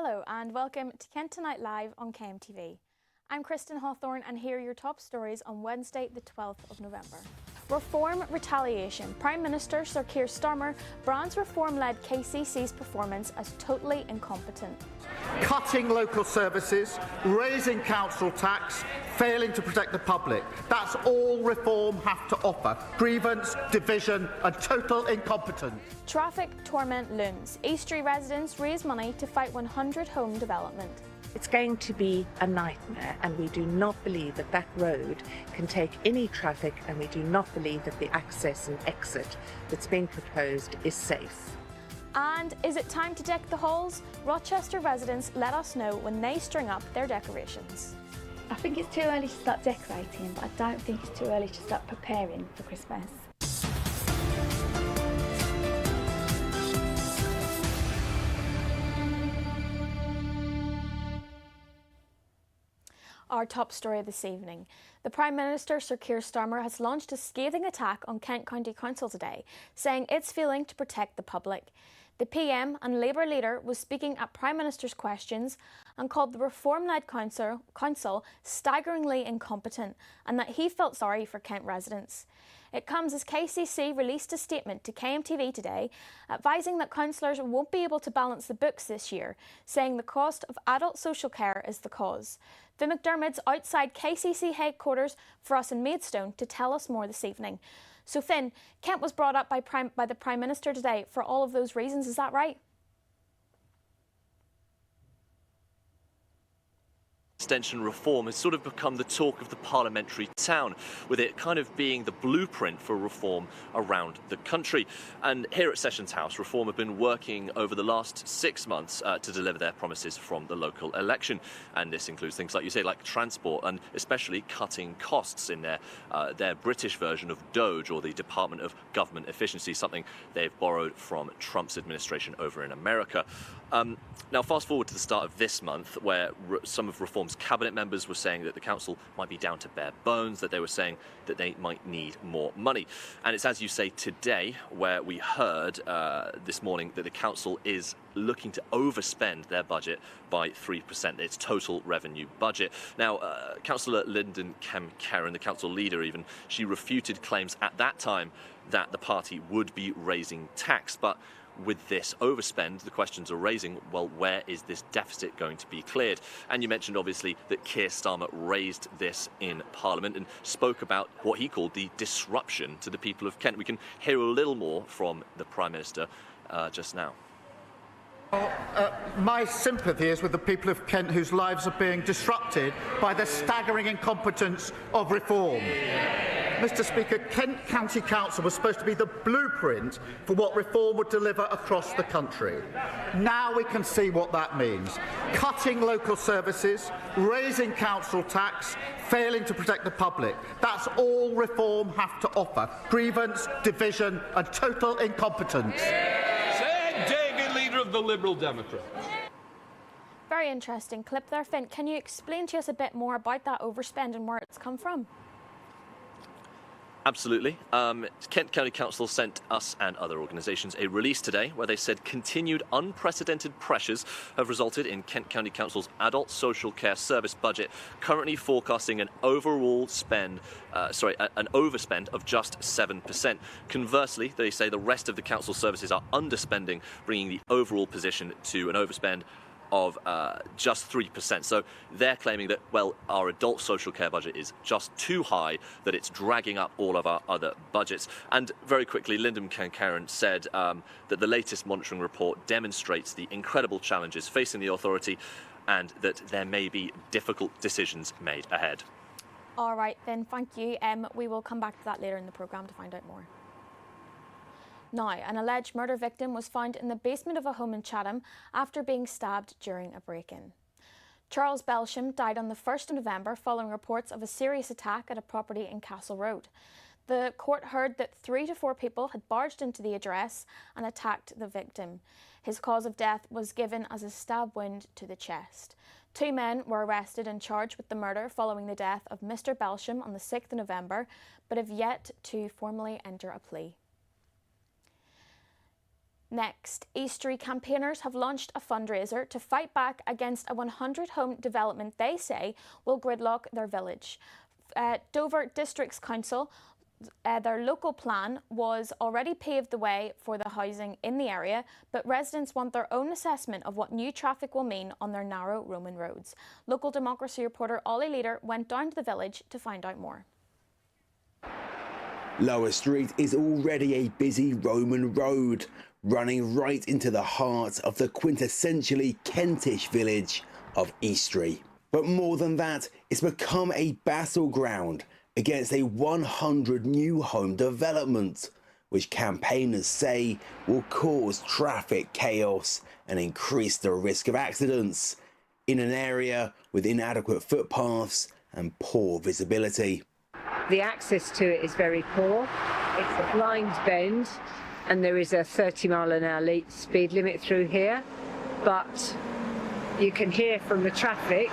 Hello and welcome to Kent Tonight Live on KMTV. I'm Kristen Hawthorne and here are your top stories on Wednesday the 12th of November. Reform retaliation. Prime Minister Sir Keir Starmer brands reform-led KCC's performance as totally incompetent. Cutting local services, raising council tax, failing to protect the public. That's all reform have to offer. Grievance, division and total incompetence. Traffic torment looms. Eastry residents raise money to fight 100 home development. It's going to be a nightmare, and we do not believe that that road can take any traffic, and we do not believe that the access and exit that's being proposed is safe. And is it time to deck the halls? Rochester residents let us know when they string up their decorations. I think it's too early to start decorating, but I don't think it's too early to start preparing for Christmas. Our top story this evening. The Prime Minister, Sir Keir Starmer, has launched a scathing attack on Kent County Council today, saying it's failing to protect the public. The PM and Labour leader was speaking at Prime Minister's questions and called the reform-led council staggeringly incompetent and that he felt sorry for Kent residents. It comes as KCC released a statement to KMTV today advising that councillors won't be able to balance the books this year, saying the cost of adult social care is the cause. Finn McDermott's outside KCC headquarters for us in Maidstone to tell us more this evening. So Finn, Kent was brought up by the Prime Minister today for all of those reasons, is that right? Extension reform has sort of become the talk of the parliamentary town, with it kind of being the blueprint for reform around the country. And here at Sessions House, Reform have been working over the last 6 months to deliver their promises from the local election. And this includes things like you say, like transport, and especially cutting costs in their British version of DOGE, or the Department of Government Efficiency, something they've borrowed from Trump's administration over in America. Now, fast forward to the start of this month, where some of Reform's cabinet members were saying that the council might be down to bare bones, that they were saying that they might need more money. And it's as you say today, where we heard this morning that the council is looking to overspend their budget by 3%, its total revenue budget. Now, Councillor Lyndon Kemp-Karen, the council leader even, she refuted claims at that time that the party would be raising tax. But with this overspend, the questions are raising, well, where is this deficit going to be cleared? And you mentioned, obviously, that Keir Starmer raised this in Parliament and spoke about what he called the disruption to the people of Kent. We can hear a little more from the Prime Minister just now. My sympathy is with the people of Kent whose lives are being disrupted by the staggering incompetence of reform. Mr. Speaker, Kent County Council was supposed to be the blueprint for what reform would deliver across the country. Now we can see what that means. Cutting local services, raising council tax, failing to protect the public. That's all reform have to offer. Grievance, division and total incompetence. Said David, leader of the Liberal Democrats. Very interesting clip there, Finn. Can you explain to us a bit more about that overspend and where it's come from? Absolutely. Kent County Council sent us and other organisations a release today where they said continued unprecedented pressures have resulted in Kent County Council's adult social care service budget currently forecasting an overall an overspend of just 7%. Conversely, they say the rest of the council services are underspending, bringing the overall position to an overspend of just 3%. So they're claiming that, well, our adult social care budget is just too high, that it's dragging up all of our other budgets. And very quickly, Lyndon Kemp-Karen said that the latest monitoring report demonstrates the incredible challenges facing the authority and that there may be difficult decisions made ahead. All right, then, thank you. We will come back to that later in the programme to find out more. Now, an alleged murder victim was found in the basement of a home in Chatham after being stabbed during a break-in. Charles Belsham died on the 1st of November following reports of a serious attack at a property in Castle Road. The court heard that 3 to 4 people had barged into the address and attacked the victim. His cause of death was given as a stab wound to the chest. 2 men were arrested and charged with the murder following the death of Mr. Belsham on the 6th of November, but have yet to formally enter a plea. Next, Eastery campaigners have launched a fundraiser to fight back against a 100-home development they say will gridlock their village. Dover District's Council, their local plan was already paved the way for the housing in the area, but residents want their own assessment of what new traffic will mean on their narrow Roman roads. Local Democracy reporter Ollie Leader went down to the village to find out more. Lower Street is already a busy Roman road, running right into the heart of the quintessentially Kentish village of Eastery. But more than that, it's become a battleground against a 100 new home development, which campaigners say will cause traffic chaos and increase the risk of accidents in an area with inadequate footpaths and poor visibility. The access to it is very poor. It's a blind bend and there is a 30-mile-an-hour speed limit through here, but you can hear from the traffic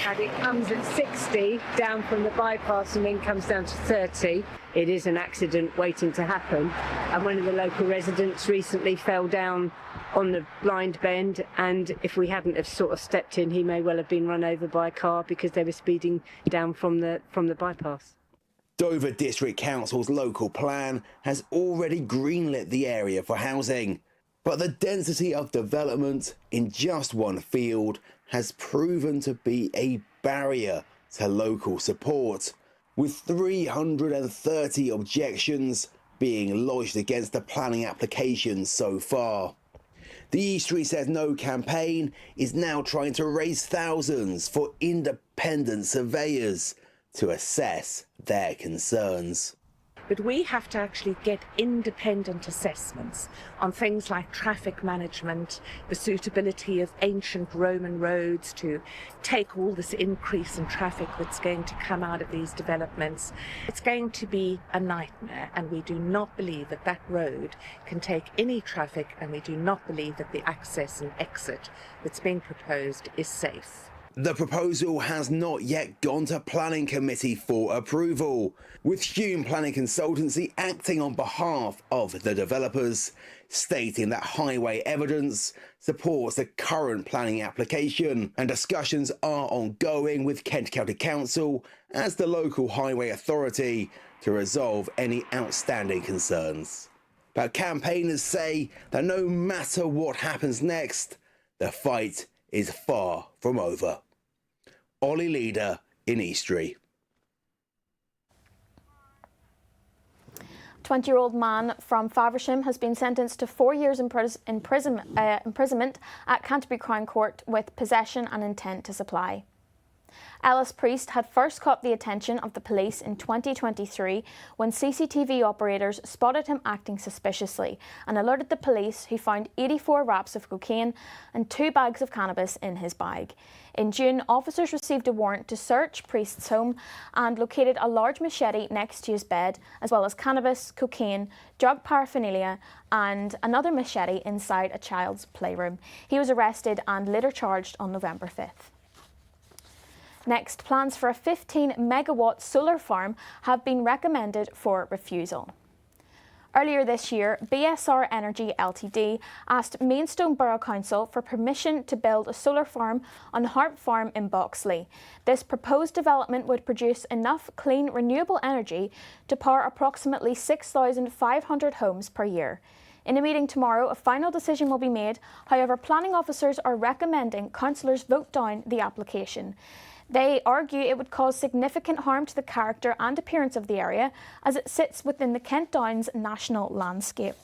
and it comes at 60 down from the bypass and then comes down to 30. It is an accident waiting to happen, and one of the local residents recently fell down on the blind bend, and if we hadn't have sort of stepped in, he may well have been run over by a car because they were speeding down from the bypass. Dover District Council's local plan has already greenlit the area for housing, but the density of development in just one field has proven to be a barrier to local support, with 330 objections being lodged against the planning application so far. The Eastery Says No campaign is now trying to raise thousands for independent surveyors to assess their concerns. But we have to actually get independent assessments on things like traffic management, the suitability of ancient Roman roads to take all this increase in traffic that's going to come out of these developments. It's going to be a nightmare, and we do not believe that that road can take any traffic, and we do not believe that the access and exit that's being proposed is safe. The proposal has not yet gone to Planning Committee for approval, with Hume Planning Consultancy acting on behalf of the developers, stating that highway evidence supports the current planning application, and discussions are ongoing with Kent County Council as the local highway authority to resolve any outstanding concerns. But campaigners say that no matter what happens next, the fight is far from over. Ollie Leader in Eastery. 20-year-old man from Faversham has been sentenced to 4 years imprisonment at Canterbury Crown Court with possession and intent to supply. Ellis Priest had first caught the attention of the police in 2023 when CCTV operators spotted him acting suspiciously and alerted the police, who found 84 wraps of cocaine and 2 bags of cannabis in his bag. In June, officers received a warrant to search Priest's home and located a large machete next to his bed, as well as cannabis, cocaine, drug paraphernalia and another machete inside a child's playroom. He was arrested and later charged on November 5th. Next, plans for a 15-megawatt solar farm have been recommended for refusal. Earlier this year, BSR Energy Ltd asked Maidstone Borough Council for permission to build a solar farm on Harp Farm in Boxley. This proposed development would produce enough clean, renewable energy to power approximately 6,500 homes per year. In a meeting tomorrow, a final decision will be made. However, planning officers are recommending councillors vote down the application. They argue it would cause significant harm to the character and appearance of the area as it sits within the Kent Downs national landscape.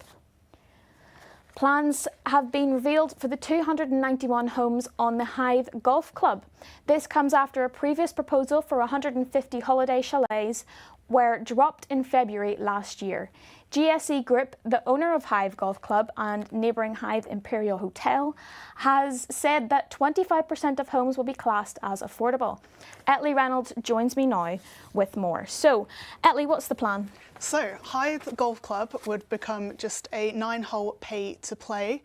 Plans have been revealed for the 291 homes on the Hythe Golf Club. This comes after a previous proposal for 150 holiday chalets were dropped in February last year. GSE Group, the owner of Hythe Golf Club and neighbouring Hythe Imperial Hotel, has said that 25% of homes will be classed as affordable. Etley Reynolds joins me now with more. So, Etley, what's the plan? So, Hythe Golf Club would become just a 9-hole pay-to-play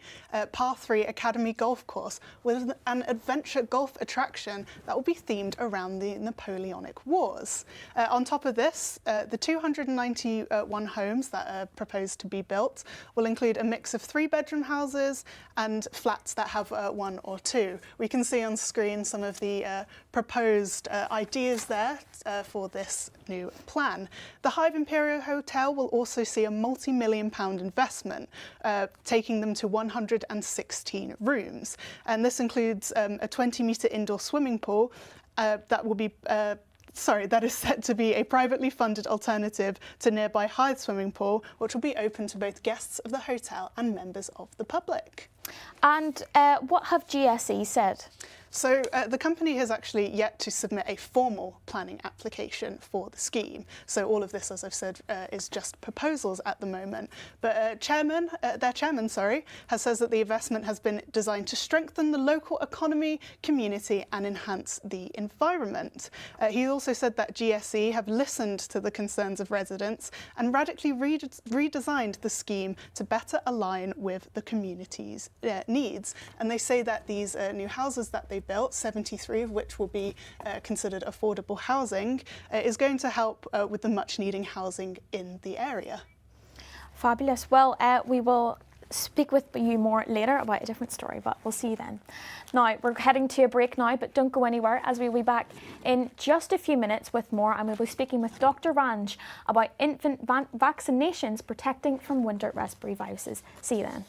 par 3 academy golf course with an adventure golf attraction that will be themed around the Napoleonic Wars. On top of this, the 291 homes that are proposed to be built will include a mix of 3-bedroom houses and flats that have 1 or 2. We can see on screen some of the proposed ideas there for this new plan. The Hive Imperial Hotel will also see a multi-million-pound investment, taking them to 116 rooms. And this includes a 20-metre indoor swimming pool that is set to be a privately funded alternative to nearby Hythe swimming pool, which will be open to both guests of the hotel and members of the public. And what have GSE said? So the company has actually yet to submit a formal planning application for the scheme. So all of this, as I've said, is just proposals at the moment. But their chairman, has said that the investment has been designed to strengthen the local economy, community and enhance the environment. He also said that GSE have listened to the concerns of residents and radically redesigned the scheme to better align with the community's needs. And they say that these new houses that they built, 73 of which will be considered affordable housing, is going to help with the much needing housing in the area. Fabulous. Well, we will speak with you more later about a different story, but we'll see you then. Now, we're heading to a break now, but don't go anywhere as we'll be back in just a few minutes with more, and we'll be speaking with Dr. Ranj about infant vaccinations protecting from winter respiratory viruses. See you then.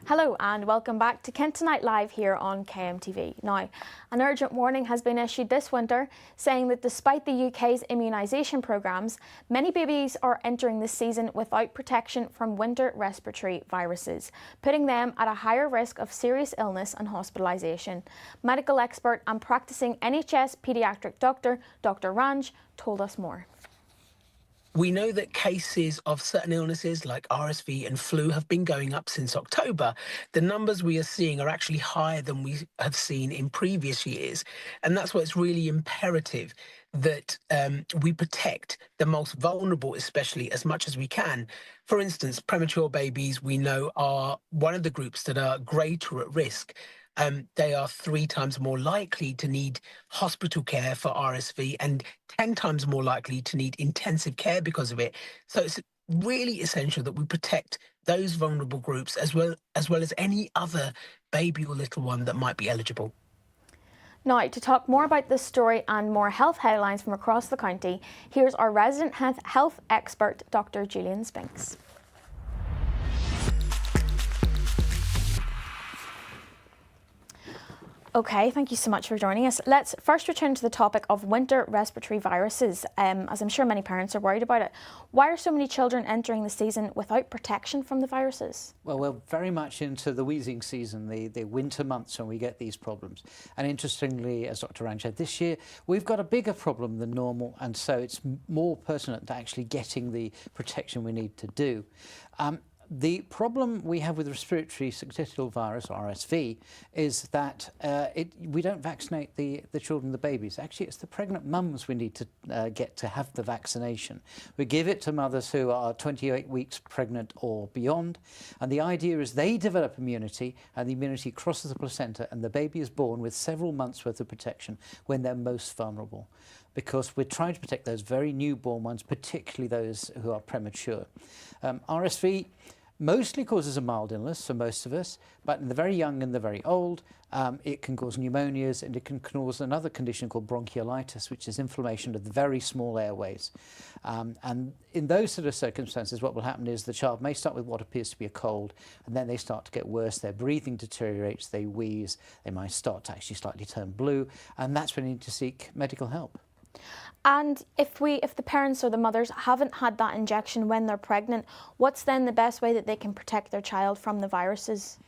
Hello and welcome back to Kent Tonight Live here on KMTV. Now, an urgent warning has been issued this winter saying that despite the UK's immunisation programmes, many babies are entering this season without protection from winter respiratory viruses, putting them at a higher risk of serious illness and hospitalisation. Medical expert and practising NHS paediatric doctor, Dr Ranj, told us more. We know that cases of certain illnesses like RSV and flu have been going up since October. The numbers we are seeing are actually higher than we have seen in previous years. And that's why it's really imperative that we protect the most vulnerable, especially as much as we can. For instance, premature babies, we know, are one of the groups that are greater at risk. They are 3 times more likely to need hospital care for RSV and 10 times more likely to need intensive care because of it. So it's really essential that we protect those vulnerable groups as well as any other baby or little one that might be eligible. Now, to talk more about this story and more health headlines from across the county, here's our resident health expert, Dr Julian Spinks. Okay, thank you so much for joining us. Let's first return to the topic of winter respiratory viruses, as I'm sure many parents are worried about it. Why are so many children entering the season without protection from the viruses? Well, we're very much into the wheezing season, the winter months when we get these problems. And interestingly, as Dr Ranj said, this year we've got a bigger problem than normal, and so it's more pertinent to actually getting the protection we need to do. The problem we have with respiratory syncytial virus, RSV, is that we don't vaccinate the children, the babies. Actually, it's the pregnant mums we need to get to have the vaccination. We give it to mothers who are 28 weeks pregnant or beyond, and the idea is they develop immunity, and the immunity crosses the placenta, and the baby is born with several months' worth of protection when they're most vulnerable, because we're trying to protect those very newborn ones, particularly those who are premature. RSV mostly causes a mild illness for most of us, but in the very young and the very old, it can cause pneumonias, and it can cause another condition called bronchiolitis, which is inflammation of the very small airways. And in those sort of circumstances, what will happen is the child may start with what appears to be a cold, and then they start to get worse. Their breathing deteriorates, they wheeze, they might start to actually slightly turn blue, and that's when you need to seek medical help. And if the parents or the mothers haven't had that injection when they're pregnant, what's then the best way that they can protect their child from the viruses?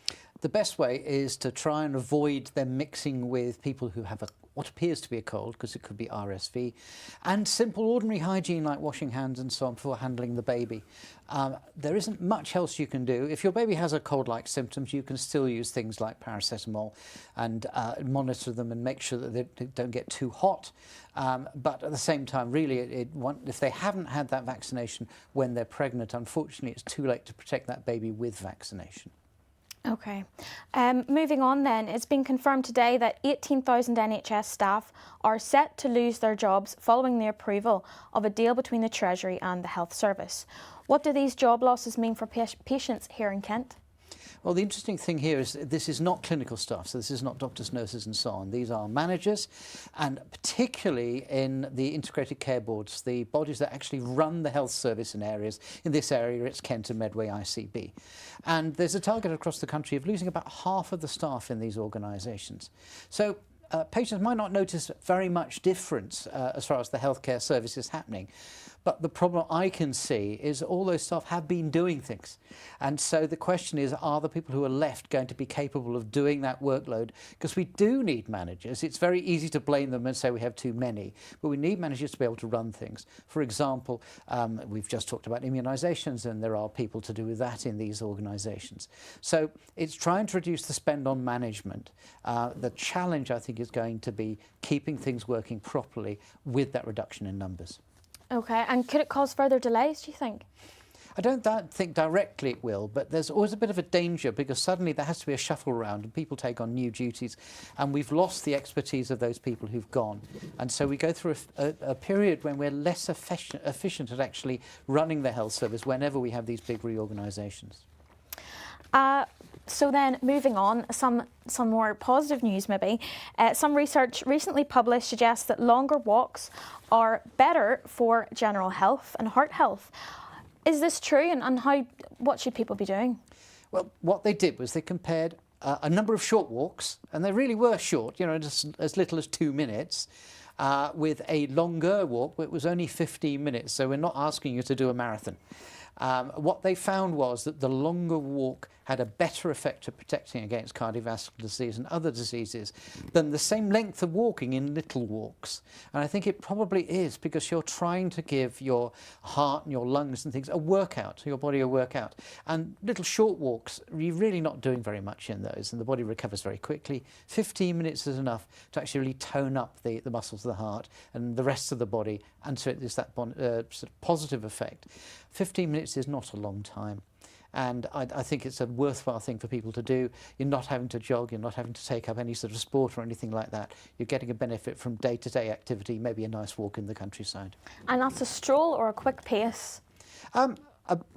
The best way is to try and avoid them mixing with people who have what appears to be a cold, because it could be RSV, and simple ordinary hygiene like washing hands and so on before handling the baby. There isn't much else you can do. If your baby has a cold-like symptoms, you can still use things like paracetamol and monitor them and make sure that they don't get too hot. But at the same time, really, if they haven't had that vaccination when they're pregnant, unfortunately, it's too late to protect that baby with vaccination. Okay. Moving on then, it's been confirmed today that 18,000 NHS staff are set to lose their jobs following the approval of a deal between the Treasury and the Health Service. What do these job losses mean for patients here in Kent? Well, the interesting thing here is this is not clinical staff, so this is not doctors, nurses and so on. These are managers, and particularly in the integrated care boards, the bodies that actually run the health service in areas. In this area, it's Kent and Medway ICB. And there's a target across the country of losing about half of the staff in these organisations. So patients might not notice very much difference as far as the healthcare service is happening. But the problem I can see is all those staff have been doing things. And so the question is, are the people who are left going to be capable of doing that workload? Because we do need managers. It's very easy to blame them and say we have too many, but we need managers to be able to run things. For example, we've just talked about immunisations, and there are people to do with that in these organisations. So it's trying to reduce the spend on management. The challenge, I think, is going to be keeping things working properly with that reduction in numbers. Okay, and could it cause further delays, do you think? I don't think directly it will, but there's always a bit of a danger, because suddenly there has to be a shuffle around and people take on new duties, and we've lost the expertise of those people who've gone. And so we go through a period when we're less efficient at actually running the health service whenever we have these big reorganisations. So then, moving on, some more positive news maybe. Some research recently published suggests that longer walks are better for general health and heart health. Is this true, and what should people be doing? Well, what they did was they compared a number of short walks, and they really were short, you know, just as little as 2 minutes, with a longer walk, but it was only 15 minutes, so we're not asking you to do a marathon. What they found was that the longer walk had a better effect at protecting against cardiovascular disease and other diseases than the same length of walking in little walks. And I think it probably is because you're trying to give your heart and your lungs and things a workout, your body a workout. And little short walks, you're really not doing very much in those, and the body recovers very quickly. 15 minutes is enough to actually really tone up the muscles of the heart and the rest of the body, and so there's that sort of positive effect. 15 minutes is not a long time. And I think it's a worthwhile thing for people to do. You're not having to jog, you're not having to take up any sort of sport or anything like that. You're getting a benefit from day-to-day activity, maybe a nice walk in the countryside. And that's a stroll or a quick pace?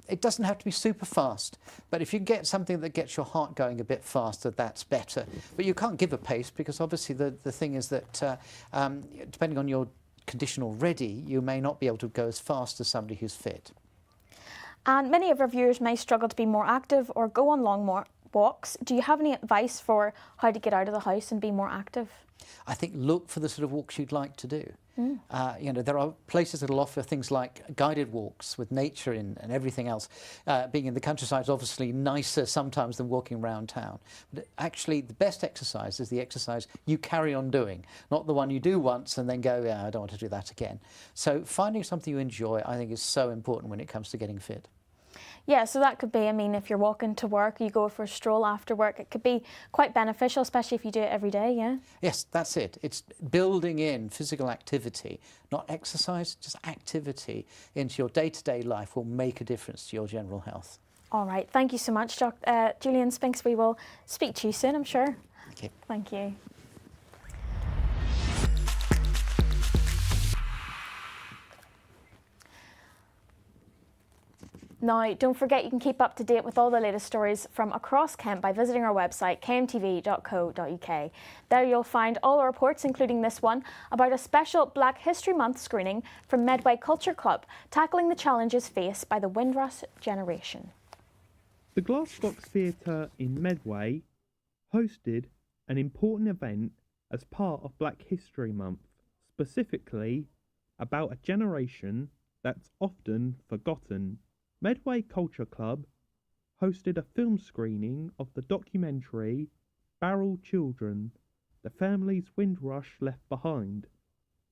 It doesn't have to be super fast, but if you can get something that gets your heart going a bit faster, that's better. But you can't give a pace because obviously the thing is that depending on your condition already, you may not be able to go as fast as somebody who's fit. And many of our viewers may struggle to be more active or go on long walks. Do you have any advice for how to get out of the house and be more active? I think look for the sort of walks you'd like to do. You know, there are places that will offer things like guided walks with nature in and everything else. Being in the countryside is obviously nicer sometimes than walking around town. But actually, the best exercise is the exercise you carry on doing, not the one you do once and then go, yeah, I don't want to do that again. So finding something you enjoy, I think, is so important when it comes to getting fit. Yeah, so that could be, I mean, if you're walking to work, you go for a stroll after work, it could be quite beneficial, especially if you do it every day, yeah? Yes, that's it. It's building in physical activity, not exercise, just activity into your day-to-day life will make a difference to your general health. All right, thank you so much, Julian Spinks. We will speak to you soon, I'm sure. Thank you. Thank you. Now, don't forget you can keep up to date with all the latest stories from across Kent by visiting our website, kmtv.co.uk. There you'll find all our reports, including this one, about a special Black History Month screening from Medway Culture Club, tackling the challenges faced by the Windrush generation. The Glass Box Theatre in Medway hosted an important event as part of Black History Month, specifically about a generation that's often forgotten. Medway Culture Club hosted a film screening of the documentary Barrel Children, the Family's Windrush Left Behind,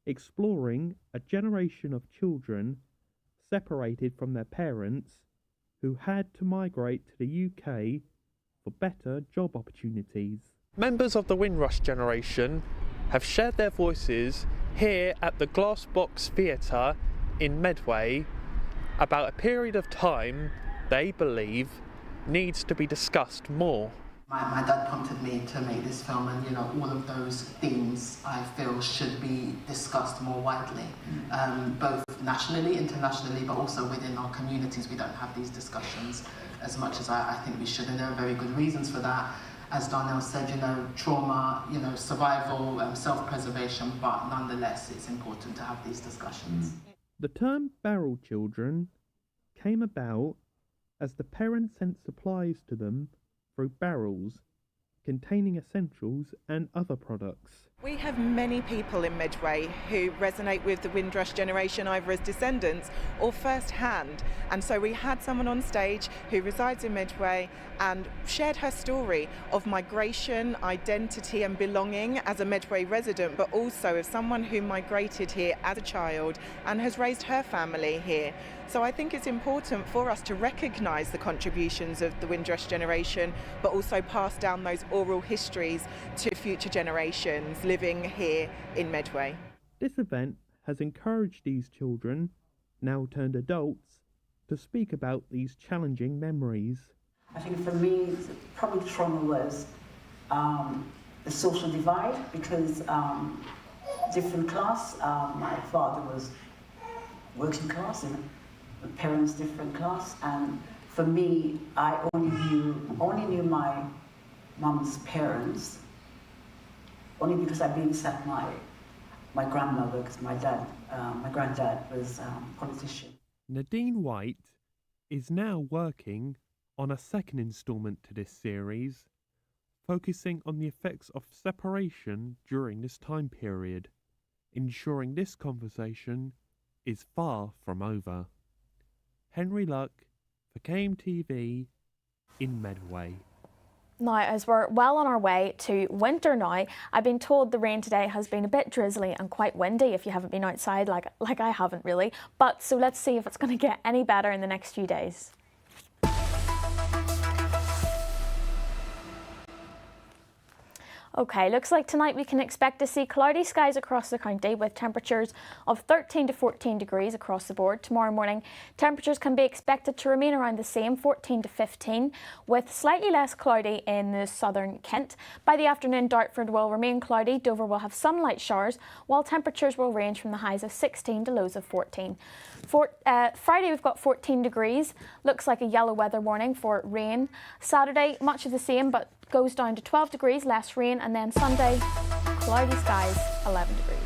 exploring a generation of children separated from their parents who had to migrate to the UK for better job opportunities. Members of the Windrush generation have shared their voices here at the Glass Box Theatre in Medway about a period of time they believe needs to be discussed more. My dad prompted me to make this film, and you know, all of those themes I feel should be discussed more widely, both nationally, internationally, but also within our communities. We don't have these discussions as much as I think we should, and there are very good reasons for that. As Darnell said, you know, trauma, you know, survival, self-preservation, but nonetheless, it's important to have these discussions. The term barrel children came about as the parents sent supplies to them through barrels containing essentials and other products. We have many people in Medway who resonate with the Windrush generation either as descendants or first hand, and so we had someone on stage who resides in Medway and shared her story of migration, identity and belonging as a Medway resident, but also as someone who migrated here as a child and has raised her family here. So I think it's important for us to recognise the contributions of the Windrush generation, but also pass down those oral histories to future generations living here in Medway. This event has encouraged these children, now turned adults, to speak about these challenging memories. I think for me, probably trauma was the social divide, because different class, my father was working class and my parents different class, and for me, I only knew my mum's parents only because I babysat my grandmother, because my granddad was a politician. Nadine White is now working on a second instalment to this series, focusing on the effects of separation during this time period, ensuring this conversation is far from over. Henry Luck for KMTV in Medway. Now, as we're well on our way to winter now, I've been told the rain today has been a bit drizzly and quite windy if you haven't been outside, like I haven't really. But so let's see if it's going to get any better in the next few days. Okay, looks like tonight we can expect to see cloudy skies across the county with temperatures of 13 to 14 degrees across the board. Tomorrow morning, temperatures can be expected to remain around the same, 14 to 15, with slightly less cloudy in the southern Kent. By the afternoon, Dartford will remain cloudy, Dover will have some light showers, while temperatures will range from the highs of 16 to lows of 14. Friday, we've got 14 degrees, looks like a yellow weather warning for rain. Saturday, much of the same, but goes down to 12 degrees, less rain, and then Sunday, cloudy skies, 11 degrees.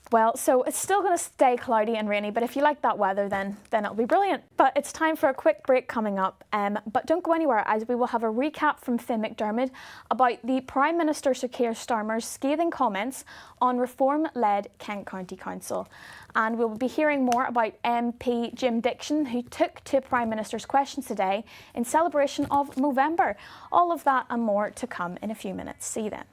Well, so it's still going to stay cloudy and rainy, but if you like that weather, then it'll be brilliant. But it's time for a quick break coming up. But don't go anywhere, as we will have a recap from Finn McDermott about the Prime Minister Sir Keir Starmer's scathing comments on reform-led Kent County Council. And we'll be hearing more about MP Jim Dixon, who took to Prime Minister's questions today in celebration of Movember. All of that and more to come in a few minutes. See you then.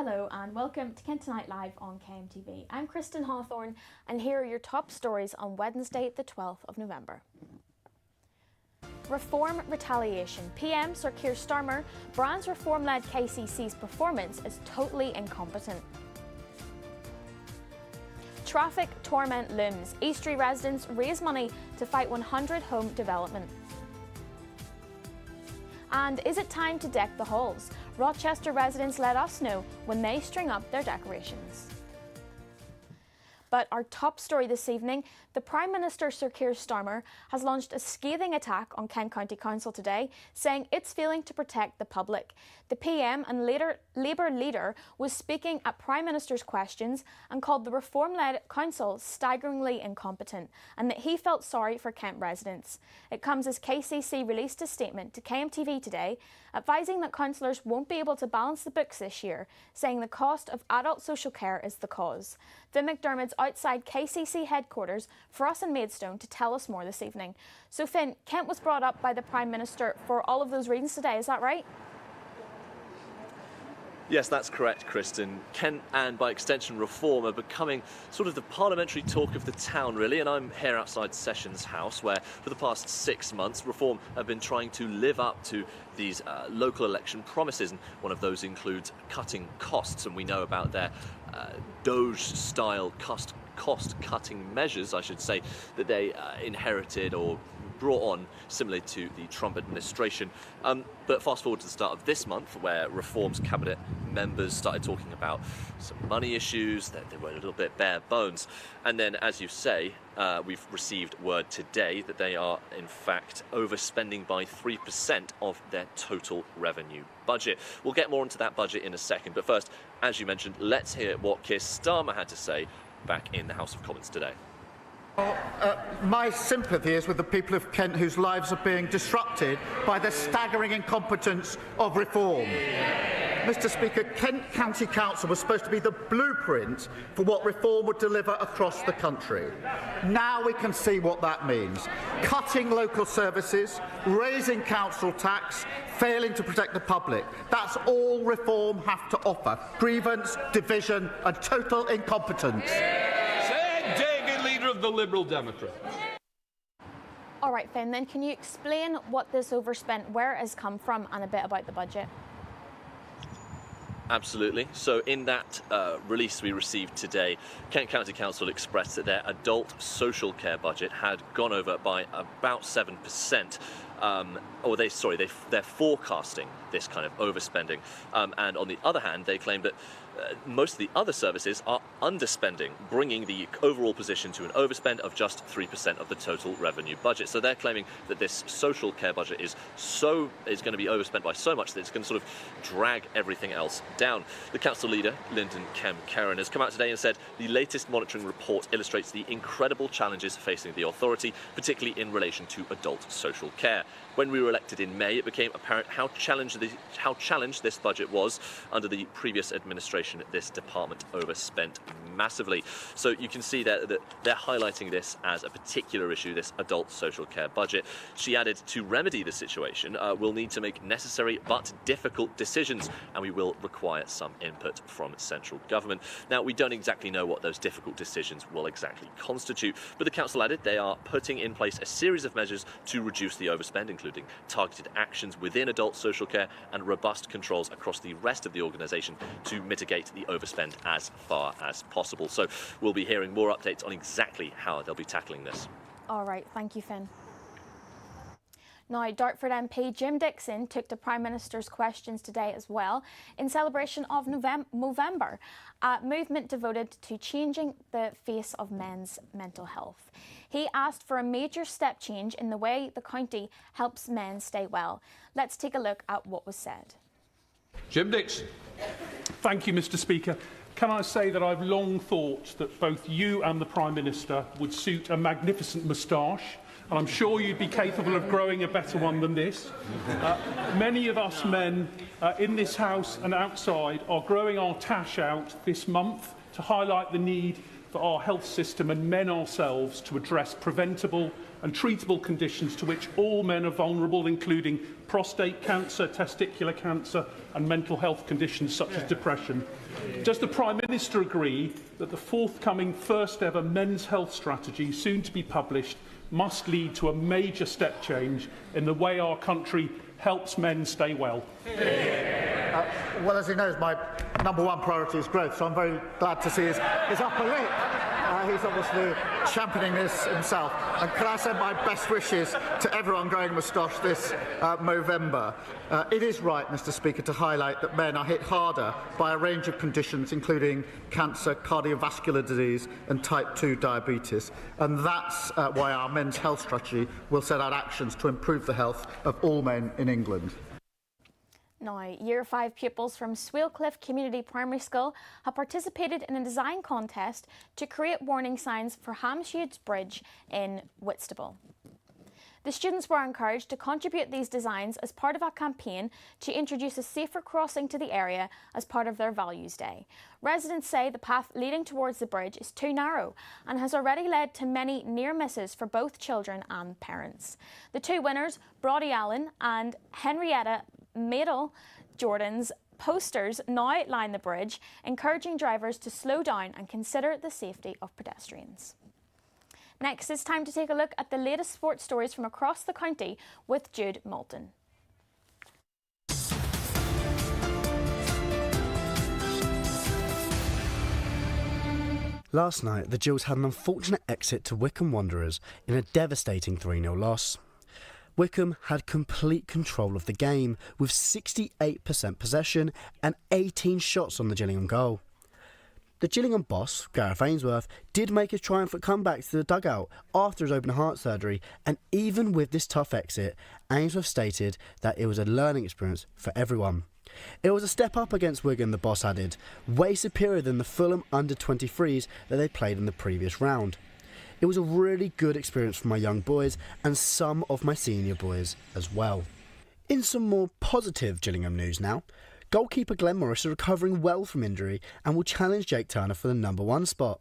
Hello and welcome to Kent Tonight Live on KMTV. I'm Kristen Hawthorne and here are your top stories on Wednesday the 12th of November. Reform retaliation. PM Sir Keir Starmer brands reform-led KCC's performance as totally incompetent. Traffic torment looms. Eastleigh residents raise money to fight 100 home development. And is it time to deck the halls? Rochester residents let us know when they string up their decorations. But our top story this evening, the Prime Minister Sir Keir Starmer has launched a scathing attack on Kent County Council today, saying it's failing to protect the public. The PM and Labour leader was speaking at Prime Minister's questions and called the reform-led council staggeringly incompetent and that he felt sorry for Kent residents. It comes as KCC released a statement to KMTV today advising that councillors won't be able to balance the books this year, saying the cost of adult social care is the cause. Vin McDermott's outside KCC headquarters for us in Maidstone to tell us more this evening. So Finn, Kent was brought up by the Prime Minister for all of those reasons today, is that right? Yes, that's correct, Kristen. Kent and, by extension, reform are becoming sort of the parliamentary talk of the town, really, and I'm here outside Sessions House, where for the past 6 months, reform have been trying to live up to these local election promises, and one of those includes cutting costs, and we know about their Doge-style cost-cutting measures, I should say, that they inherited or brought on similarly to the Trump administration. But fast forward to the start of this month, where Reform's cabinet members started talking about some money issues, that they were a little bit bare bones. And then, as you say, we've received word today that they are, in fact, overspending by 3% of their total revenue budget. We'll get more into that budget in a second. But first, as you mentioned, let's hear what Keir Starmer had to say back in the House of Commons today. My sympathy is with the people of Kent whose lives are being disrupted by the staggering incompetence of reform. Mr. Speaker, Kent County Council was supposed to be the blueprint for what reform would deliver across the country. Now we can see what that means. Cutting local services, raising council tax, failing to protect the public. That's all reform have to offer. Grievance, division and total incompetence. Of the Liberal Democrats. All right, Finn, then can you explain what this overspent, where it has come from, and a bit about the budget? Absolutely. So in that release we received today, Kent County Council expressed that their adult social care budget had gone over by about 7%. They're forecasting this kind of overspending. And on the other hand, they claim that most of the other services are underspending, bringing the overall position to an overspend of just 3% of the total revenue budget. So they're claiming that this social care budget is going to be overspent by so much that it's going to sort of drag everything else down. The council leader, Lyndon Kemp-Kerran, has come out today and said the latest monitoring report illustrates the incredible challenges facing the authority, particularly in relation to adult social care. When we were elected in May, it became apparent how challenged this budget was. Under the previous administration, this department overspent massively. So you can see that they're highlighting this as a particular issue, this adult social care budget. She added, to remedy the situation, we'll need to make necessary but difficult decisions, and we will require some input from central government. Now, we don't exactly know what those difficult decisions will exactly constitute, but the council added they are putting in place a series of measures to reduce the overspend, including targeted actions within adult social care and robust controls across the rest of the organisation to mitigate the overspend as far as possible. So we'll be hearing more updates on exactly how they'll be tackling this. All right, thank you, Finn. Now, Dartford MP Jim Dixon took the Prime Minister's questions today as well in celebration of Movember, a movement devoted to changing the face of men's mental health. He asked for a major step change in the way the county helps men stay well. Let's take a look at what was said. Jim Dixon. Thank you, Mr. Speaker. Can I say that I've long thought that both you and the Prime Minister would suit a magnificent moustache, and I'm sure you'd be capable of growing a better one than this. Many of us men in this House and outside are growing our tash out this month to highlight the need for our health system and men ourselves to address preventable and treatable conditions to which all men are vulnerable, including prostate cancer, testicular cancer and mental health conditions such as depression. Does the Prime Minister agree that the forthcoming first ever men's health strategy, soon to be published, must lead to a major step change in the way our country helps men stay well? Well, as he knows, my number one priority is growth, so I'm very glad to see his upper lip. He's obviously championing this himself. And can I send my best wishes to everyone growing moustache this Movember? It is right, Mr. Speaker, to highlight that men are hit harder by a range of conditions, including cancer, cardiovascular disease and type 2 diabetes. And that's why our men's health strategy will set out actions to improve the health of all men in England. Now, Year 5 pupils from Swalcliffe Community Primary School have participated in a design contest to create warning signs for Hamsheuds Bridge in Whitstable. The students were encouraged to contribute these designs as part of a campaign to introduce a safer crossing to the area as part of their Values Day. Residents say the path leading towards the bridge is too narrow and has already led to many near misses for both children and parents. The two winners, Brodie Allen and Henrietta Madel Jordan's posters now line the bridge, encouraging drivers to slow down and consider the safety of pedestrians. Next, it's time to take a look at the latest sports stories from across the county with Jude Moulton. Last night, the Gills had an unfortunate exit to Wycombe Wanderers in a devastating 3-0 loss. Wycombe had complete control of the game with 68% possession and 18 shots on the Gillingham goal. The Gillingham boss, Gareth Ainsworth, did make a triumphant comeback to the dugout after his open heart surgery, and even with this tough exit, Ainsworth stated that it was a learning experience for everyone. It was a step up against Wigan, the boss added, way superior than the Fulham under-23s that they played in the previous round. It was a really good experience for my young boys and some of my senior boys as well. In some more positive Gillingham news now, goalkeeper Glenn Morris is recovering well from injury and will challenge Jake Turner for the number 1 spot.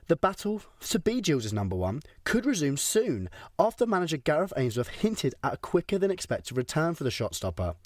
The battle to be Gills' number 1 could resume soon after manager Gareth Ainsworth hinted at a quicker than expected return for the shot stopper.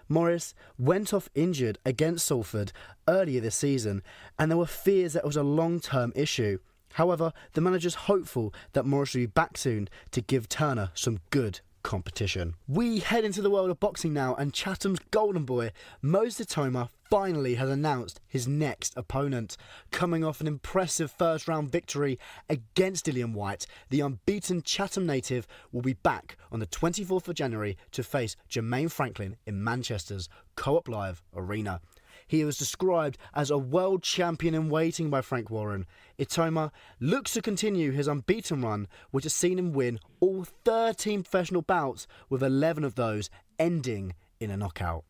Morris went off injured against Salford earlier this season, and there were fears that it was a long-term issue. However, the manager's hopeful that Morris will be back soon to give Turner some good competition. We head into the world of boxing now, and Chatham's golden boy, Moses Toma, finally has announced his next opponent. Coming off an impressive first round victory against Dillian White, the unbeaten Chatham native will be back on the 24th of January to face Jermaine Franklin in Manchester's Co-op Live Arena. He was described as a world champion in waiting by Frank Warren. Itoma looks to continue his unbeaten run, which has seen him win all 13 professional bouts, with 11 of those ending in a knockout.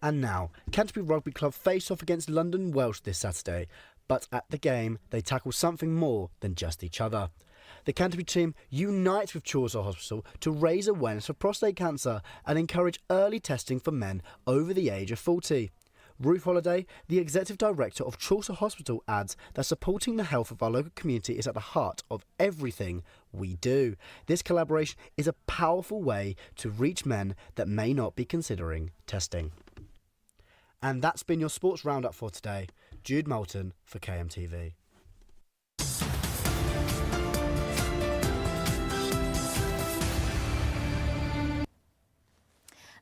And now, Canterbury Rugby Club face off against London Welsh this Saturday, but at the game they tackle something more than just each other. The Canterbury team unites with Chaucer Hospital to raise awareness for prostate cancer and encourage early testing for men over the age of 40. Ruth Holliday, the Executive Director of Chaucer Hospital, adds that supporting the health of our local community is at the heart of everything we do. This collaboration is a powerful way to reach men that may not be considering testing. And that's been your sports roundup for today. Jude Moulton for KMTV.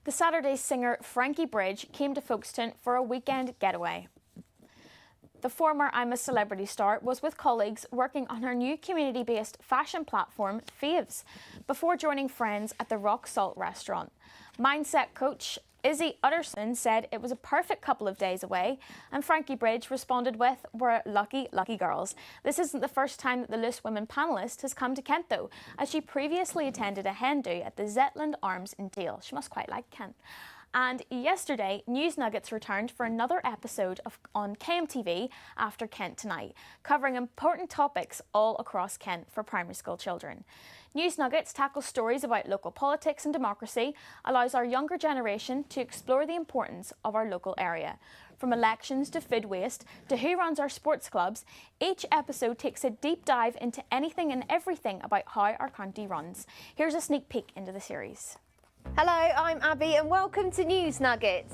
The Saturday singer Frankie Bridge came to Folkestone for a weekend getaway. The former I'm a Celebrity star was with colleagues working on her new community-based fashion platform, Faves, before joining friends at the Rock Salt restaurant. Mindset coach Izzy Utterson said it was a perfect couple of days away, and Frankie Bridge responded with, "We're lucky, lucky girls." This isn't the first time that the Loose Women panellist has come to Kent though, as she previously attended a hen do at the Zetland Arms in Deal. She must quite like Kent. And yesterday, News Nuggets returned for another episode on KMTV After Kent Tonight, covering important topics all across Kent for primary school children. News Nuggets tackles stories about local politics and democracy, allows our younger generation to explore the importance of our local area. From elections to food waste to who runs our sports clubs, each episode takes a deep dive into anything and everything about how our county runs. Here's a sneak peek into the series. Hello, I'm Abby and welcome to News Nuggets.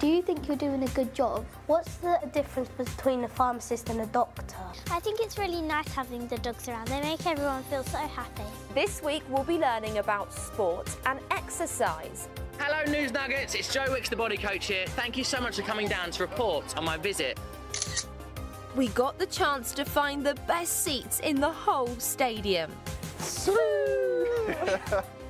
Do you think you're doing a good job? What's the difference between a pharmacist and a doctor? I think it's really nice having the dogs around. They make everyone feel so happy. This week we'll be learning about sport and exercise. Hello News Nuggets, it's Joe Wicks, the body coach here. Thank you so much for coming down to report on my visit. We got the chance to find the best seats in the whole stadium.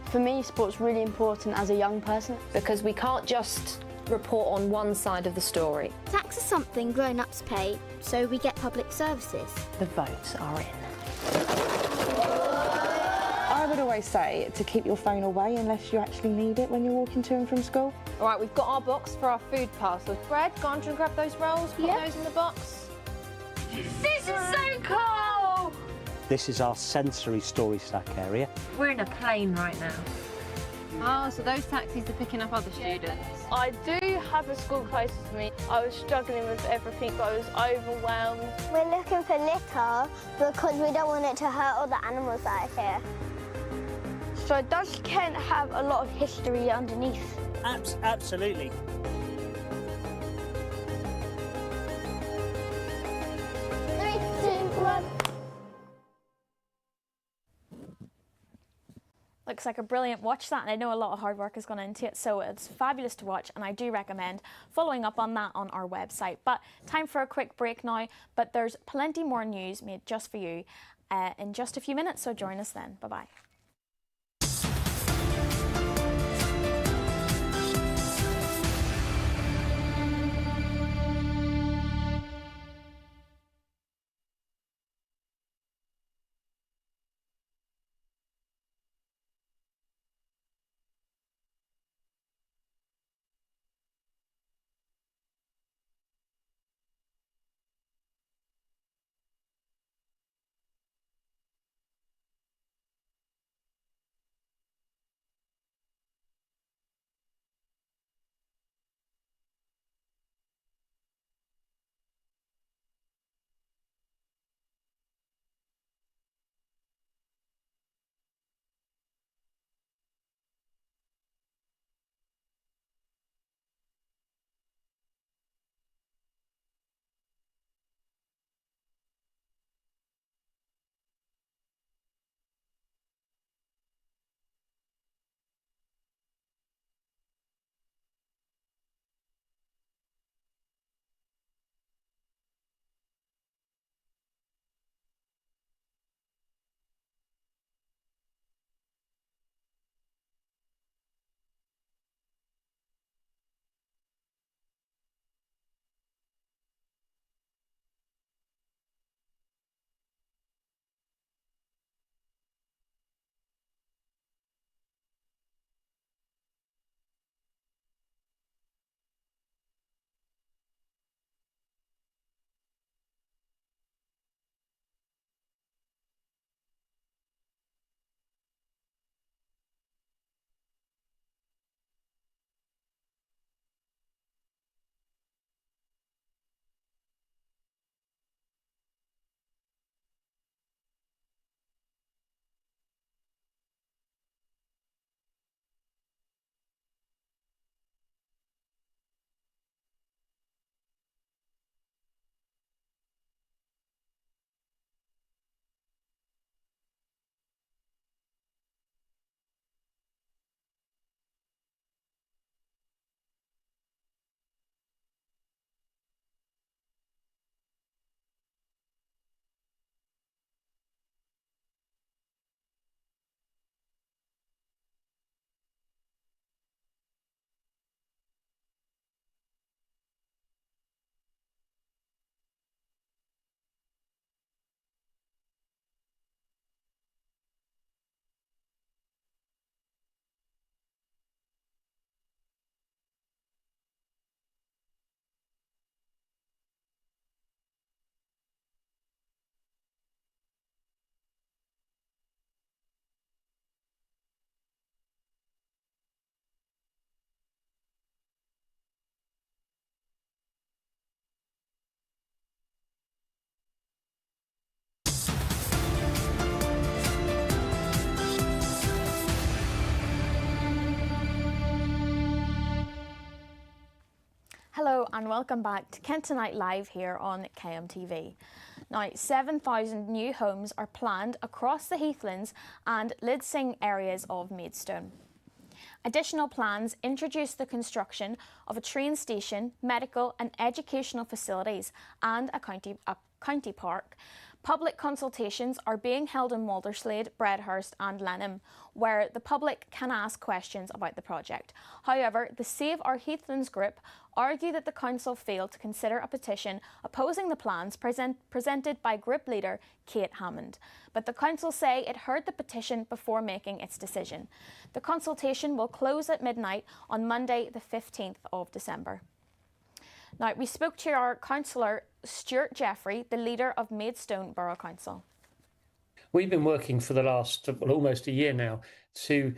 For me, sport's really important as a young person because we can't just report on one side of the story. Tax is something grown-ups pay, so we get public services. The votes are in. I would always say to keep your phone away unless you actually need it when you're walking to and from school. All right, we've got our box for our food parcel. Brad, go on and grab those rolls, put those in the box. This is so cool! This is our sensory story stack area. We're in a plane right now. Oh, so those taxis are picking up other students. I do have a school closest to me. I was struggling with everything, but I was overwhelmed. We're looking for litter because we don't want it to hurt all the animals that are here. So does Kent have a lot of history underneath? Absolutely. Three, two, one. Looks like a brilliant watch that, and I know a lot of hard work has gone into it, so it's fabulous to watch, and I do recommend following up on that on our website. But time for a quick break now, but there's plenty more news made just for you in just a few minutes, so join us then. Bye-bye. Hello and welcome back to Kent Tonight Live here on KMTV. Now, 7,000 new homes are planned across the Heathlands and Lidsing areas of Maidstone. Additional plans introduce the construction of a train station, medical and educational facilities and a county park. Public consultations are being held in Walderslade, Bredhurst and Lenham, where the public can ask questions about the project. However, the Save Our Heathlands group argue that the council failed to consider a petition opposing the plans presented by group leader Kate Hammond. But the council say it heard the petition before making its decision. The consultation will close at midnight on Monday the 15th of December. Now, we spoke to our councillor, Stuart Jeffrey, the leader of Maidstone Borough Council. We've been working for the last almost a year now to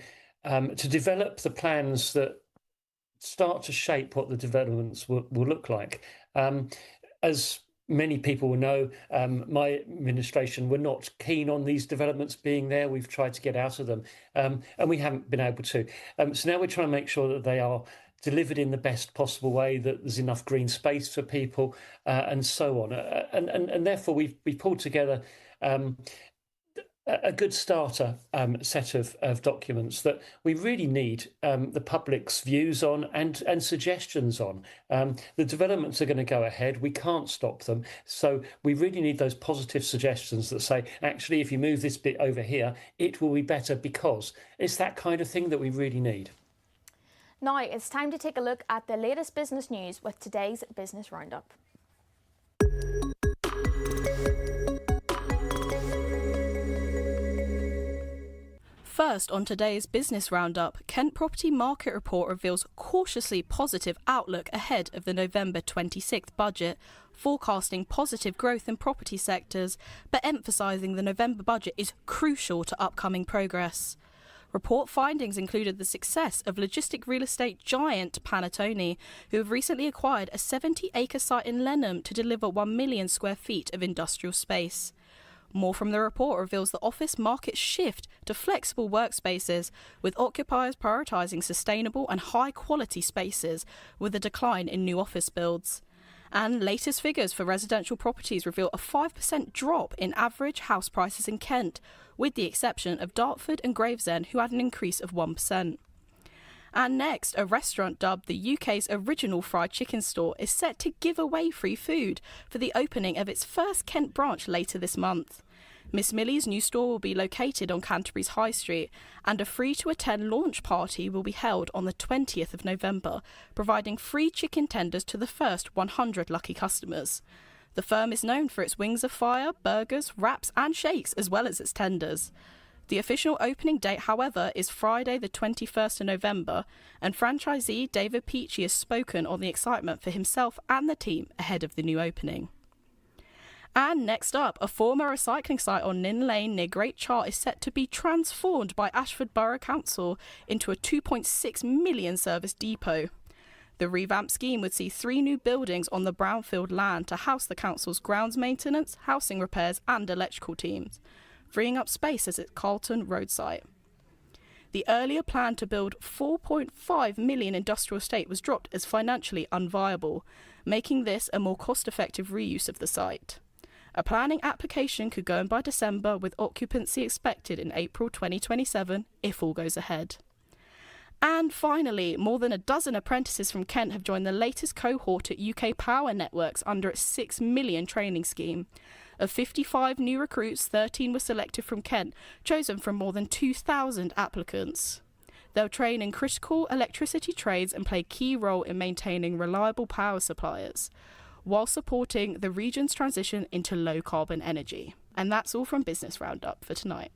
develop the plans that start to shape what the developments will look like. As many people will know, my administration were not keen on these developments being there. We've tried to get out of them, and we haven't been able to. So now we're trying to make sure that they are delivered in the best possible way, that there's enough green space for people, and so on. And therefore, we've pulled together a good starter set of documents that we really need the public's views on and suggestions on. The developments are going to go ahead. We can't stop them. So we really need those positive suggestions that say, actually, if you move this bit over here, it will be better, because it's that kind of thing that we really need. Now it's time to take a look at the latest business news with today's Business Roundup. First, on today's Business Roundup, Kent Property Market Report reveals cautiously positive outlook ahead of the November 26th budget, forecasting positive growth in property sectors, but emphasising the November budget is crucial to upcoming progress. Report findings included the success of logistic real estate giant Panattoni, who have recently acquired a 70-acre site in Lenham to deliver 1 million square feet of industrial space. More from the report reveals the office market's shift to flexible workspaces, with occupiers prioritising sustainable and high-quality spaces, with a decline in new office builds. And latest figures for residential properties reveal a 5% drop in average house prices in Kent, with the exception of Dartford and Gravesend, who had an increase of 1%. And next, a restaurant dubbed the UK's original fried chicken store is set to give away free food for the opening of its first Kent branch later this month. Miss Millie's new store will be located on Canterbury's High Street, and a free-to-attend launch party will be held on the 20th of November, providing free chicken tenders to the first 100 lucky customers. The firm is known for its wings of fire, burgers, wraps and shakes, as well as its tenders. The official opening date, however, is Friday the 21st of November, and franchisee David Peachy has spoken on the excitement for himself and the team ahead of the new opening. And next up, a former recycling site on Nin Lane near Great Chart is set to be transformed by Ashford Borough Council into a £2.6 million service depot. The revamped scheme would see 3 new buildings on the brownfield land to house the council's grounds maintenance, housing repairs and electrical teams, freeing up space as its Carlton Road site. The earlier plan to build £4.5 million industrial estate was dropped as financially unviable, making this a more cost-effective reuse of the site. A planning application could go in by December, with occupancy expected in April 2027 if all goes ahead. And finally, more than a dozen apprentices from Kent have joined the latest cohort at UK Power Networks under its £6 million training scheme. Of 55 new recruits, 13 were selected from Kent, chosen from more than 2,000 applicants. They'll train in critical electricity trades and play a key role in maintaining reliable power suppliers, while supporting the region's transition into low-carbon energy. And that's all from Business Roundup for tonight.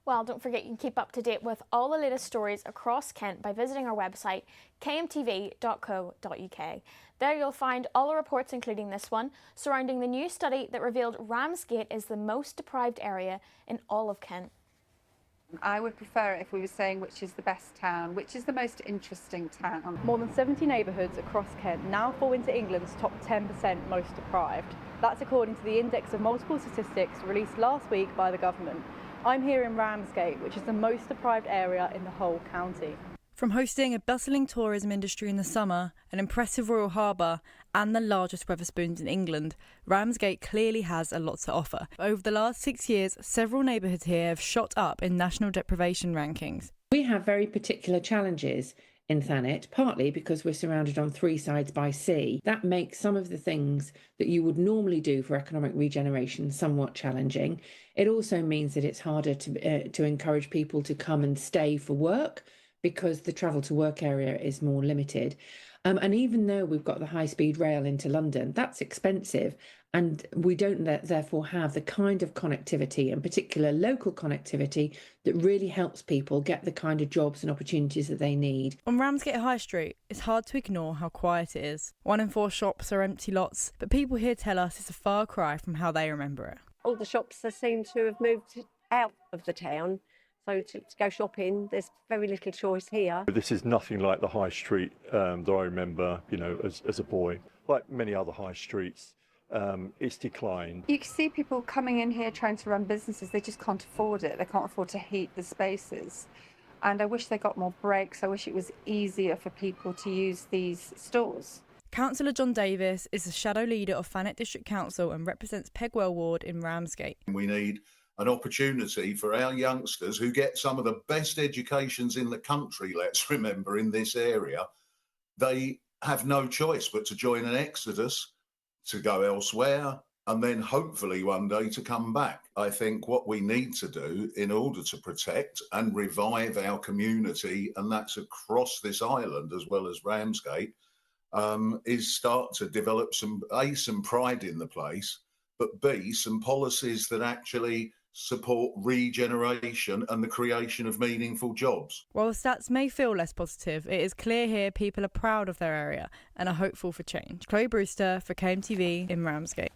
Well, don't forget you can keep up to date with all the latest stories across Kent by visiting our website, kmtv.co.uk. There you'll find all the reports, including this one, surrounding the new study that revealed Ramsgate is the most deprived area in all of Kent. I would prefer it if we were saying which is the best town, which is the most interesting town. More than 70 neighbourhoods across Kent now fall into England's top 10% most deprived. That's according to the Index of Multiple Statistics released last week by the government. I'm here in Ramsgate, which is the most deprived area in the whole county. From hosting a bustling tourism industry in the summer, an impressive royal harbour and the largest Wetherspoons in England, Ramsgate clearly has a lot to offer. Over the last 6 years, several neighbourhoods here have shot up in national deprivation rankings. We have very particular challenges in Thanet, partly because we're surrounded on three sides by sea. That makes some of the things that you would normally do for economic regeneration somewhat challenging. It also means that it's harder to encourage people to come and stay for work, because the travel to work area is more limited. And even though we've got the high-speed rail into London, that's expensive, and we don't therefore have the kind of connectivity, and particular local connectivity, that really helps people get the kind of jobs and opportunities that they need. On Ramsgate High Street, it's hard to ignore how quiet it is. 1 in 4 shops are empty lots, but people here tell us it's a far cry from how they remember it. All the shops seem to have moved out of the town. So to go shopping, there's very little choice here. This is nothing like the high street that I remember, as a boy. Like many other high streets, it's declined. You can see people coming in here trying to run businesses, they just can't afford it. They can't afford to heat the spaces. And I wish they got more breaks. I wish it was easier for people to use these stores. Councillor John Davis is the shadow leader of Thanet District Council and represents Pegwell Ward in Ramsgate. We need an opportunity for our youngsters who get some of the best educations in the country, let's remember, in this area. They have no choice but to join an exodus, to go elsewhere, and then hopefully one day to come back. I think what we need to do in order to protect and revive our community, and that's across this island as well as Ramsgate, is start to develop some pride in the place, but B, some policies that actually support regeneration and the creation of meaningful jobs. While the stats may feel less positive, it is clear here people are proud of their area and are hopeful for change. Chloe Brewster for KMTV in Ramsgate.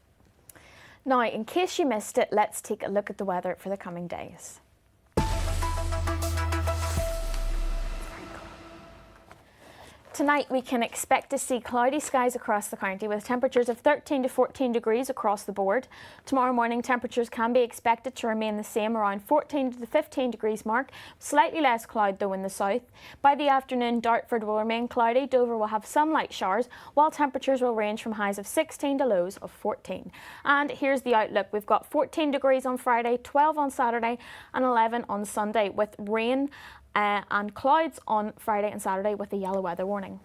Now, in case you missed it, let's take a look at the weather for the coming days. Tonight we can expect to see cloudy skies across the county with temperatures of 13 to 14 degrees across the board. Tomorrow morning temperatures can be expected to remain the same, around 14 to the 15 degrees mark, slightly less cloud though in the south. By the afternoon, Dartford will remain cloudy, Dover will have some light showers, while temperatures will range from highs of 16 to lows of 14. And here's the outlook. We've got 14 degrees on Friday, 12 on Saturday and 11 on Sunday, with rain and clouds on Friday and Saturday with a yellow weather warning.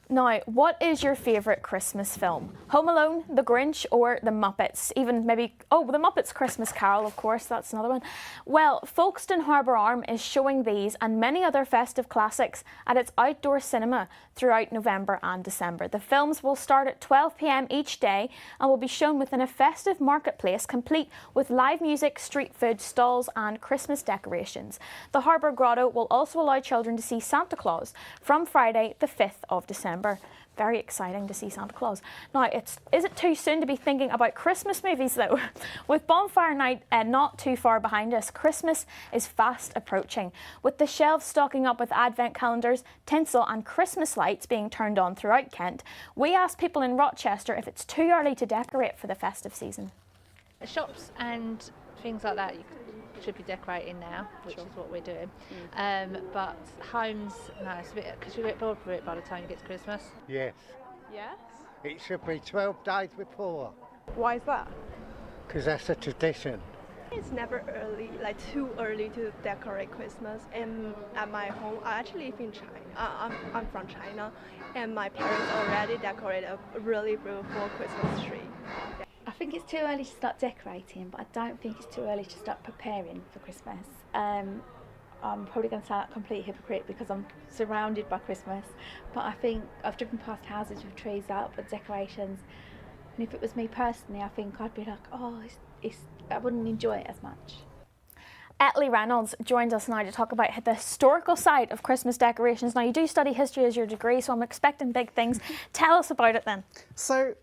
Now, what is your favourite Christmas film? Home Alone, The Grinch, or The Muppets? Even maybe, The Muppets Christmas Carol, of course, that's another one. Well, Folkestone Harbour Arm is showing these and many other festive classics at its outdoor cinema throughout November and December. The films will start at 12 p.m. each day and will be shown within a festive marketplace complete with live music, street food, stalls and Christmas decorations. The Harbour Grotto will also allow children to see Santa Claus from Friday the 5th of December. Very exciting to see Santa Claus. Now, is it too soon to be thinking about Christmas movies though? With Bonfire Night not too far behind us, Christmas is fast approaching. With the shelves stocking up with advent calendars, tinsel and Christmas lights being turned on throughout Kent, we asked people in Rochester if it's too early to decorate for the festive season. Shops and things like that should be decorating now, which is what we're doing. But homes, no, it's a bit, because you get bored of it by the time you get to Christmas. Yes. Yes? It should be 12 days before. Why is that? Because that's a tradition. It's never early, too early to decorate Christmas. And at my home, I actually live in China. I'm from China, and my parents already decorated a really beautiful Christmas tree. I think it's too early to start decorating, but I don't think it's too early to start preparing for Christmas. I'm probably going to sound a complete hypocrite because I'm surrounded by Christmas, but I think I've driven past houses with trees up with decorations, and if it was me personally, I think I'd be like, I wouldn't enjoy it as much. Etley Reynolds joins us now to talk about the historical side of Christmas decorations. Now, you do study history as your degree, so I'm expecting big things. Tell us about it then. So,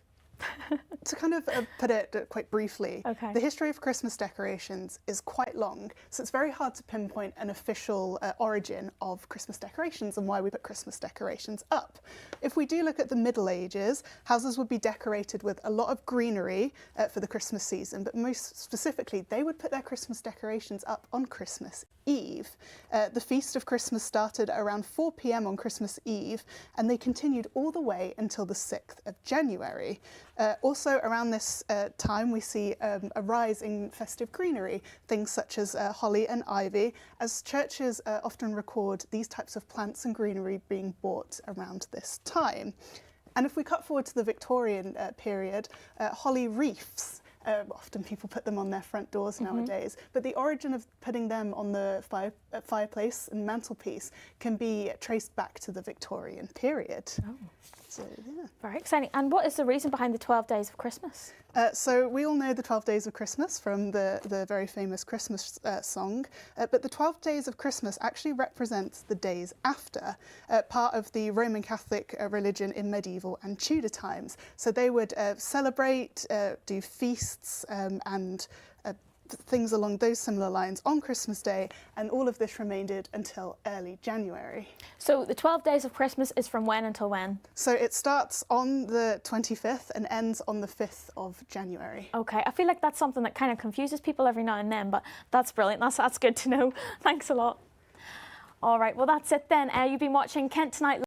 To kind of put it quite briefly, Okay. the history of Christmas decorations is quite long, so it's very hard to pinpoint an official origin of Christmas decorations and why we put Christmas decorations up. If we do look at the Middle Ages, houses would be decorated with a lot of greenery for the Christmas season, but most specifically, they would put their Christmas decorations up on Christmas Eve. The Feast of Christmas started around 4 p.m. on Christmas Eve, and they continued all the way until the 6th of January. Also around this time we see a rise in festive greenery, things such as holly and ivy, as churches often record these types of plants and greenery being bought around this time. And if we cut forward to the Victorian period, holly wreaths, often people put them on their front doors nowadays, but the origin of putting them on the fireplace and mantelpiece can be traced back to the Victorian period. Oh. So, yeah. Very exciting. And what is the reason behind the 12 Days of Christmas? So we all know the 12 Days of Christmas from the very famous Christmas song, but the 12 Days of Christmas actually represents the days after, part of the Roman Catholic religion in medieval and Tudor times. So they would celebrate, do feasts and things along those similar lines on Christmas Day, and all of this remained until early January. So the 12 Days of Christmas is from when until when? So it starts on the 25th and ends on the 5th of January. Okay, I feel like that's something that kind of confuses people every now and then, but that's brilliant. That's good to know. Thanks a lot. All right, well, that's it then. You've been watching Kent Tonight.